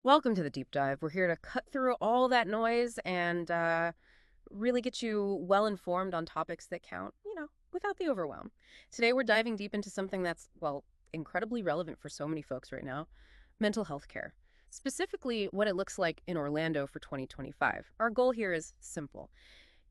Welcome to the deep dive. We're here to cut through all that noise and really get you well informed on topics that count, without the overwhelm. Today, we're diving deep into something that's, well, incredibly relevant for so many folks right now: mental health care. Specifically, what it looks like in Orlando for 2025. Our goal here is simple: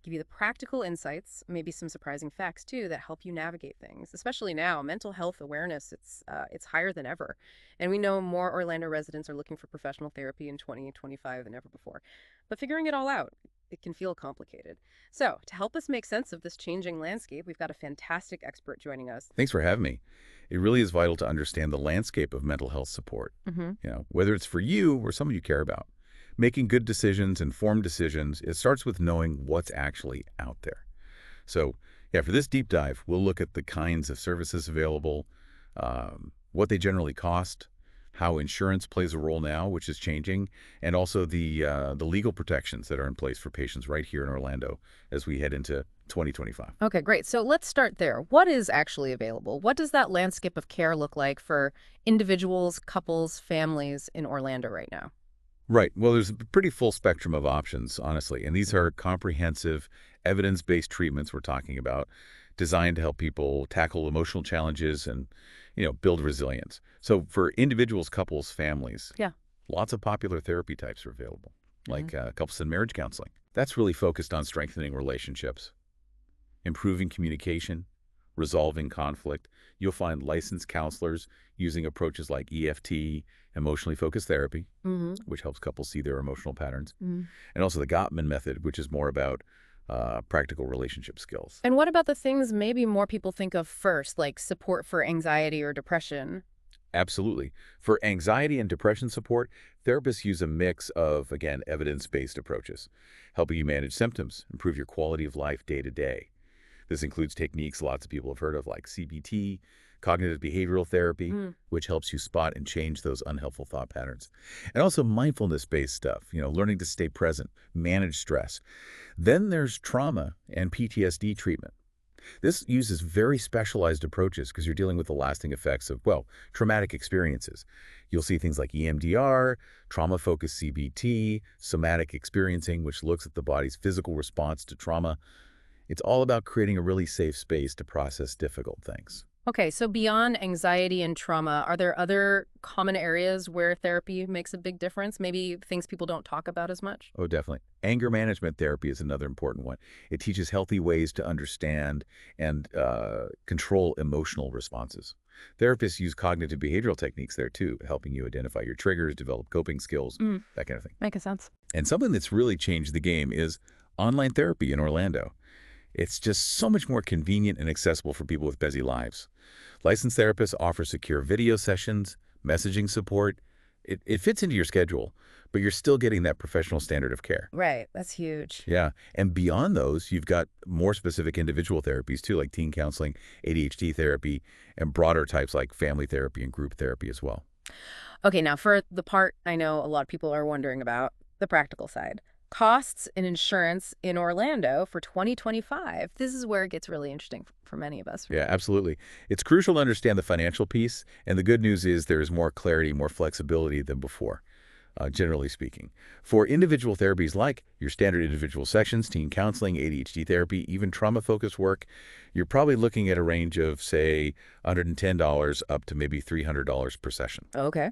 give you the practical insights, maybe some surprising facts too, that help you navigate things. Especially now, mental health awareness, it's higher than ever. And we know more Orlando residents are looking for professional therapy in 2025 than ever before. But figuring it all out, it can feel complicated. So, to help us make sense of this changing landscape, we've got a fantastic expert joining us. Thanks for having me. It really is vital to understand the landscape of mental health support, Hmm. whether it's for you or someone you care about. Making good decisions, informed decisions, it starts with knowing what's actually out there. So, yeah, for this deep dive, we'll look at the kinds of services available, what they generally cost, how insurance plays a role now, which is changing, and also the legal protections that are in place for patients right here in Orlando as we head into 2025. Okay, great. So let's start there. What is actually available? What does that landscape of care look like for individuals, couples, families in Orlando right now? Right. Well, there's a pretty full spectrum of options, honestly. And these are comprehensive, evidence-based treatments we're talking about, designed to help people tackle emotional challenges and, build resilience. So for individuals, couples, families, Yeah. lots of popular therapy types are available, Hmm. like couples and marriage counseling. That's really focused on strengthening relationships, improving communication, resolving conflict. You'll find licensed counselors using approaches like EFT, emotionally focused therapy, Hmm. which helps couples see their emotional patterns, and also the Gottman method, which is more about practical relationship skills. And what about the things maybe more people think of first, like support for anxiety or depression? Absolutely. For anxiety and depression support, therapists use a mix of, again, evidence-based approaches, helping you manage symptoms, improve your quality of life day to day. This includes techniques lots of people have heard of, like CBT, cognitive behavioral therapy, Mm. which helps you spot and change those unhelpful thought patterns. And also mindfulness-based stuff, learning to stay present, manage stress. Then there's trauma and PTSD treatment. This uses very specialized approaches because you're dealing with the lasting effects of, well, traumatic experiences. You'll see things like EMDR, trauma-focused CBT, somatic experiencing, which looks at the body's physical response to trauma. It's all about creating a really safe space to process difficult things. Okay, so beyond anxiety and trauma, are there other common areas where therapy makes a big difference? Maybe things people don't talk about as much? Oh, definitely. Anger management therapy is another important one. It teaches healthy ways to understand and control emotional responses. Therapists use cognitive behavioral techniques there too, helping you identify your triggers, develop coping skills, Mm, that kind of thing. makes sense. And something that's really changed the game is online therapy in Orlando. It's just so much more convenient and accessible for people with busy lives. Licensed therapists offer secure video sessions, messaging support. It fits into your schedule, but you're still getting that professional standard of care. Right, that's huge. Yeah. And beyond those, you've got more specific individual therapies too, like teen counseling, ADHD therapy, and broader types like family therapy and group therapy as well. Okay, now for the part I know a lot of people are wondering about, the practical side. Costs and insurance in Orlando for 2025. This is where it gets really interesting for many of us. Yeah, absolutely. It's crucial to understand the financial piece, and the good news is there is more clarity, more flexibility than before, generally speaking. For individual therapies like your standard individual sessions, teen counseling, ADHD therapy, even trauma-focused work, you're probably looking at a range of, say, $110 up to maybe $300 per session. Okay.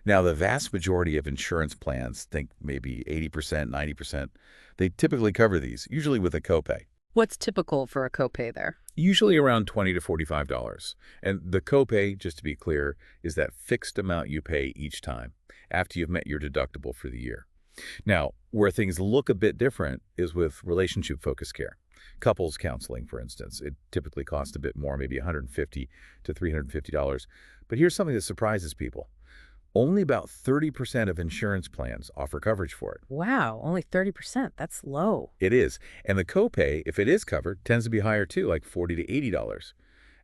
Now, the vast majority of insurance plans, think maybe 80%, 90%, they typically cover these, usually with a copay. What's typical for a copay there? Usually around $20 to $45. And the copay, just to be clear, is that fixed amount you pay each time after you've met your deductible for the year. Now, where things look a bit different is with relationship-focused care. Couples counseling, for instance, it typically costs a bit more, maybe $150 to $350. But here's something that surprises people. Only about 30% of insurance plans offer coverage for it. Wow, only 30%. That's low. It is. And the copay, if it is covered, tends to be higher too, like $40 to $80.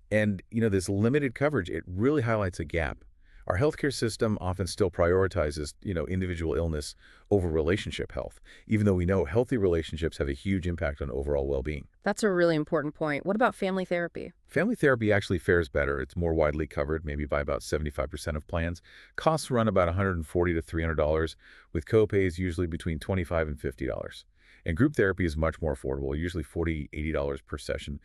And, this limited coverage, it really highlights a gap Our healthcare system often still prioritizes, individual illness over relationship health, even though we know healthy relationships have a huge impact on overall well-being. That's a really important point. What about family therapy? Family therapy actually fares better. It's more widely covered, maybe by about 75% of plans. Costs run about $140 to $300, with copays usually between $25 and $50. And group therapy is much more affordable, usually $40, $80 per session,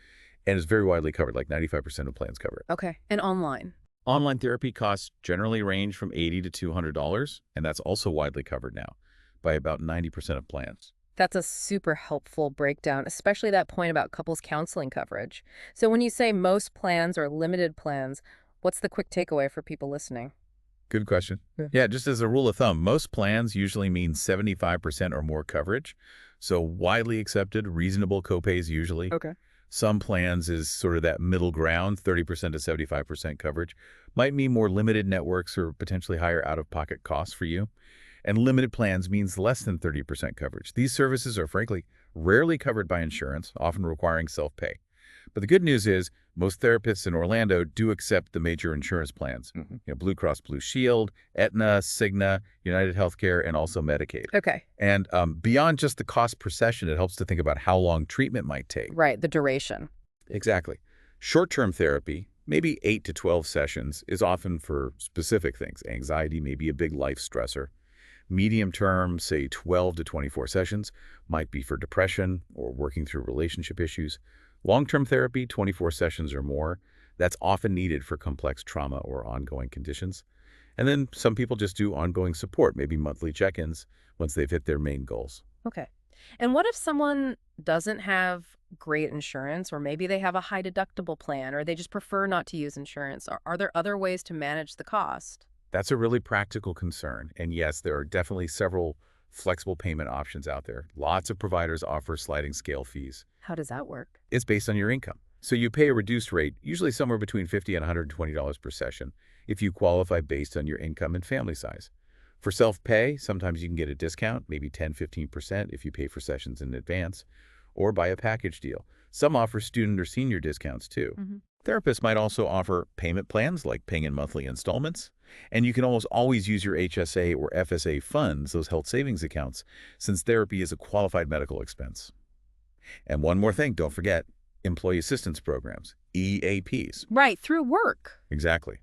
and is very widely covered, like 95% of plans cover it. Okay. And online? Online therapy costs generally range from $80 to $200, and that's also widely covered now by about 90% of plans. That's a super helpful breakdown, especially that point about couples counseling coverage. So when you say most plans or limited plans, what's the quick takeaway for people listening? Good question. Yeah. Yeah, just as a rule of thumb, most plans usually mean 75% or more coverage. So widely accepted, reasonable copays usually. Okay. Some plans is sort of that middle ground, 30% to 75% coverage. Might mean more limited networks or potentially higher out-of-pocket costs for you. And limited plans means less than 30% coverage. These services are, frankly, rarely covered by insurance, often requiring self-pay. But the good news is most therapists in Orlando do accept the major insurance plans. Blue Cross Blue Shield, Aetna, Cigna, United Healthcare, and also Medicaid. Okay. And beyond just the cost per session, it helps to think about how long treatment might take. Right, the duration. Exactly. Short-term therapy, maybe 8 to 12 sessions, is often for specific things. Anxiety may be a big life stressor. Medium-term, say 12 to 24 sessions, might be for depression or working through relationship issues. Long-term therapy, 24 sessions or more, that's often needed for complex trauma or ongoing conditions. And then some people just do ongoing support, maybe monthly check-ins once they've hit their main goals. Okay. And what if someone doesn't have great insurance, or maybe they have a high deductible plan, or they just prefer not to use insurance? Are there other ways to manage the cost? That's a really practical concern. And yes, there are definitely several flexible payment options out there. Lots of providers offer sliding scale fees. How does that work? It's based on your income. So you pay a reduced rate, usually somewhere between $50 and $120 per session, if you qualify based on your income and family size. For self-pay, sometimes you can get a discount, maybe 10–15% if you pay for sessions in advance, or buy a package deal. Some offer student or senior discounts too. Therapists might also offer payment plans like paying in monthly installments, and you can almost always use your HSA or FSA funds, those health savings accounts, since therapy is a qualified medical expense. And one more thing, don't forget, employee assistance programs, EAPs. Right, through work. Exactly.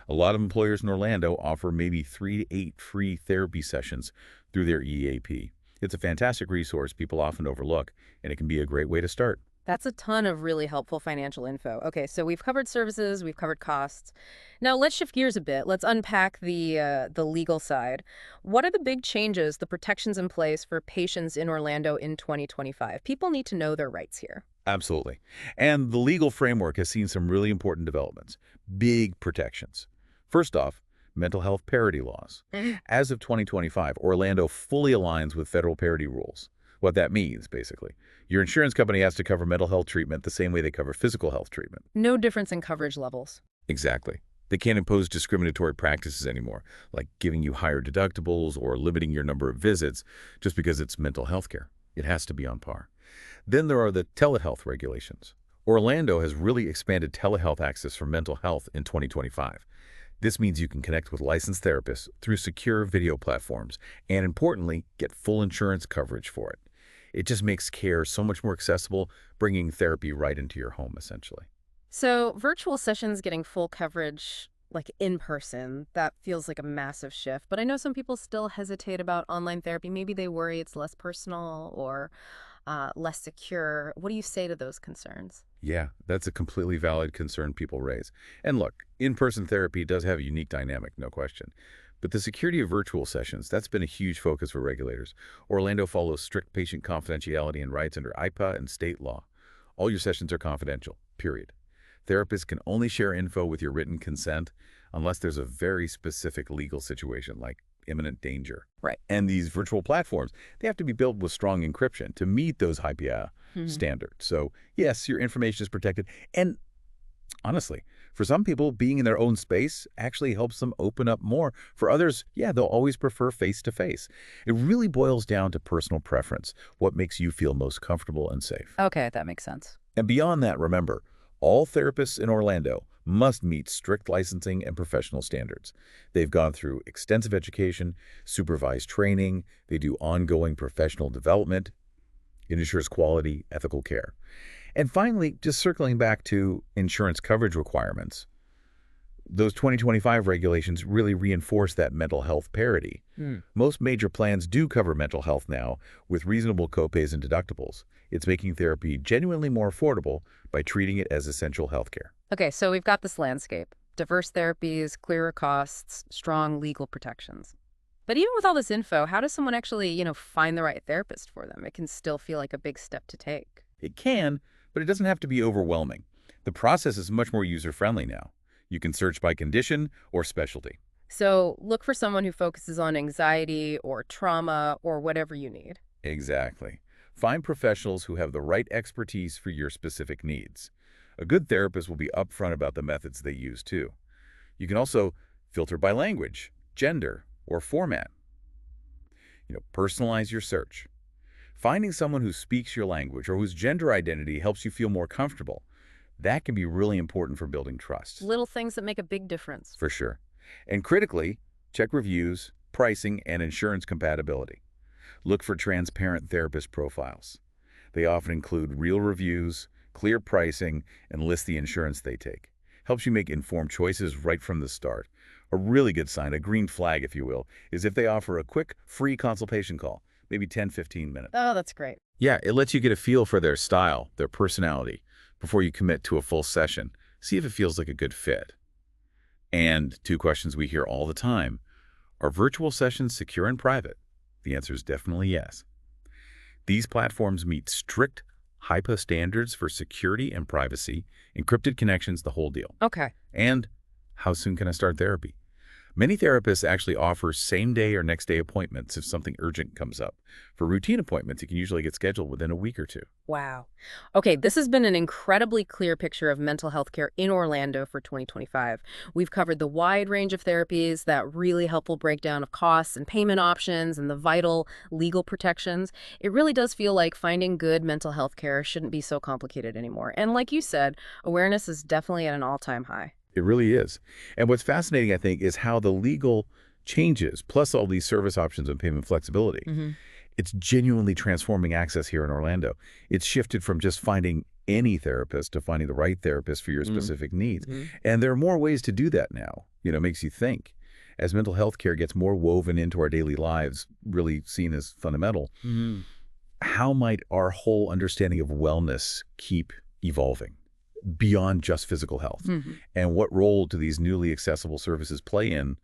A lot of employers in Orlando offer maybe 3 to 8 free therapy sessions through their EAP. It's a fantastic resource people often overlook, and it can be a great way to start. That's a ton of really helpful financial info. Okay, so we've covered services, we've covered costs. Now let's shift gears a bit. Let's unpack the legal side. What are the big changes, the protections in place for patients in Orlando in 2025? People need to know their rights here. Absolutely. And the legal framework has seen some really important developments, big protections. First off, mental health parity laws. As of 2025, Orlando fully aligns with federal parity rules. What that means, basically. Your insurance company has to cover mental health treatment the same way they cover physical health treatment. No difference in coverage levels. Exactly. They can't impose discriminatory practices anymore, like giving you higher deductibles or limiting your number of visits just because it's mental health care. It has to be on par. Then there are the telehealth regulations. Orlando has really expanded telehealth access for mental health in 2025. This means you can connect with licensed therapists through secure video platforms and, importantly, get full insurance coverage for it. It just makes care so much more accessible, bringing therapy right into your home, essentially. So virtual sessions getting full coverage, like in person, that feels like a massive shift. But I know some people still hesitate about online therapy. Maybe they worry it's less personal or less secure. What do you say to those concerns? Yeah, that's a completely valid concern people raise. And look, in-person therapy does have a unique dynamic, no question. But the security of virtual sessions, that's been a huge focus for regulators. Orlando follows strict patient confidentiality and rights under IPA and state law. All your sessions are confidential, period. Therapists can only share info with your written consent unless there's a very specific legal situation, like imminent danger. Right. And these virtual platforms, they have to be built with strong encryption to meet those IPA standards. So yes, your information is protected. And honestly, for some people, being in their own space actually helps them open up more. For others, yeah, they'll always prefer face-to-face. It really boils down to personal preference, what makes you feel most comfortable and safe. Okay, that makes sense. And beyond that, remember, all therapists in Orlando must meet strict licensing and professional standards. They've gone through extensive education, supervised training, they do ongoing professional development. It ensures quality, ethical care. And finally, just circling back to insurance coverage requirements, those 2025 regulations really reinforce that mental health parity. Most major plans do cover mental health now with reasonable copays and deductibles. It's making therapy genuinely more affordable by treating it as essential health care. Okay, so we've got this landscape. Diverse therapies, clearer costs, strong legal protections. But even with all this info, how does someone actually, find the right therapist for them? It can still feel like a big step to take. It can, but it doesn't have to be overwhelming. The process is much more user-friendly now. You can search by condition or specialty. So look for someone who focuses on anxiety or trauma or whatever you need. Exactly. Find professionals who have the right expertise for your specific needs. A good therapist will be upfront about the methods they use, too. You can also filter by language, gender, or format. Personalize your search. Finding someone who speaks your language or whose gender identity helps you feel more comfortable, that can be really important for building trust. Little things that make a big difference. For sure. And critically, check reviews, pricing, and insurance compatibility. Look for transparent therapist profiles. They often include real reviews, clear pricing, and list the insurance they take. Helps you make informed choices right from the start. A really good sign, a green flag if you will, is if they offer a quick, free consultation call, maybe 10-15 minutes. Oh, that's great. Yeah, it lets you get a feel for their style, their personality, before you commit to a full session. See if it feels like a good fit. And two questions we hear all the time. Are virtual sessions secure and private? The answer is definitely yes. These platforms meet strict HIPAA standards for security and privacy, encrypted connections, the whole deal. Okay. And how soon can I start therapy? Many therapists actually offer same-day or next-day appointments if something urgent comes up. For routine appointments, you can usually get scheduled within a week or two. Wow. Okay, this has been an incredibly clear picture of mental health care in Orlando for 2025. We've covered the wide range of therapies, that really helpful breakdown of costs and payment options, and the vital legal protections. It really does feel like finding good mental health care shouldn't be so complicated anymore. And like you said, awareness is definitely at an all-time high. It really is. And what's fascinating, I think, is how the legal changes, plus all these service options and payment flexibility, it's genuinely transforming access here in Orlando. It's shifted from just finding any therapist to finding the right therapist for your specific needs. And there are more ways to do that now. It makes you think. As mental health care gets more woven into our daily lives, really seen as fundamental, how might our whole understanding of wellness keep evolving beyond just physical health? And what role do these newly accessible services play in,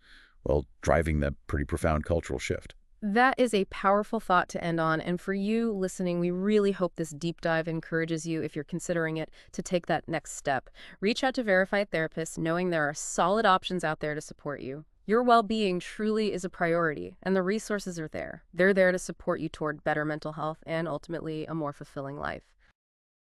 well, driving that pretty profound cultural shift? That is a powerful thought to end on. And for you listening, we really hope this deep dive encourages you, if you're considering it, to take that next step. Reach out to Verified Therapists, knowing there are solid options out there to support you. Your well-being truly is a priority, and the resources are there. They're there to support you toward better mental health and ultimately a more fulfilling life.